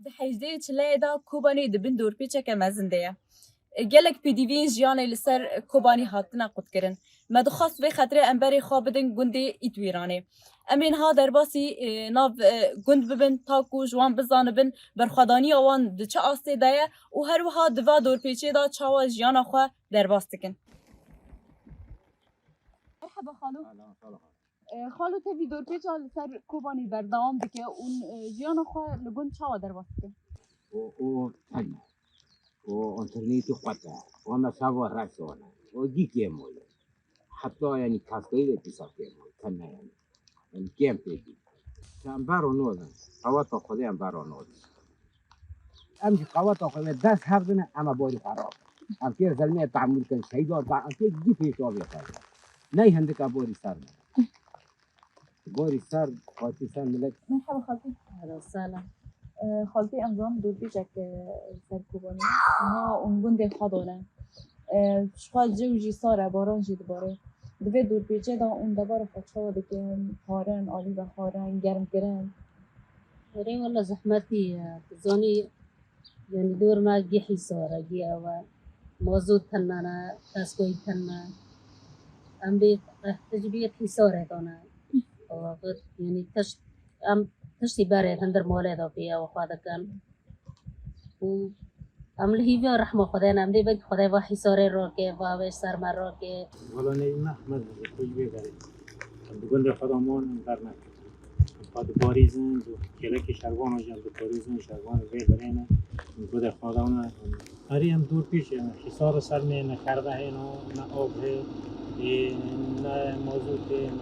Di hejzdeyê çileyê da Kobanî dibin dorpêçeke mezin de ye. Gelek pêdiviyên jiyanê li ser Kobanî hatine qutkirin. Me dixwast vê xetirê em berê xwe bidin gundê Îtwîranê. Em ên ha derbasî nav gund bibin ta ku ji wan bizanibin berxwedaniya wan di çi astê de ye û her wiha di va dorpêçiyê da çawa jiyana xwe derbas dikin. Merhaba xalo. Xalo te vî dorpêça li ser Kobanî berdewam dike û jiyana xwe li gund çawa derbas dikin? O tane. O internetu qata. Ona savo rasona. O dikemol. Hatta yani kaskayı da pisakemol. Kanna yani. Yani kem peki. Sen baro nodan. Qawata khodan baro nodan. امشي قوات أخوي دس هردنا أما بوري خراب أم كير زلمة تعمل كان شيء ده أم كير جي في شو بيخاف ناي هندك أبوري صار بوري صار خالتي صار ملك مرحبا خالتي. أهلا وسهلا. خالتي أمزان dorpêçek ser Kobanî ha û gundê xwe dane. Şixwe cew jî sar e baran jî dibare. Di vê dorpêçê de û debara xwe çawa dikin xwarin alî ve xwarin germkirin. وري والله زحمتي تزوني يعني دور ما جي صورة جي أو موجود تنانا تاسكوي تنا أم بي تجبية حصارة دونا وقت يعني أم تشتي بارة هندر مولد فيها وخذا كان و أم لهيفي رحمة خدانا أم دي بيت خدا وحصارة روكي وابش سر مروكي والله نيجي أحمد خوش بيجاري بقول له خدامان برنا بعد باریزن دو کلک شروان و جنب باریزن شروان وی برینه بود خداوند هری هم دور پیشه حصار سر نه خرده نه آب نه موضوع نه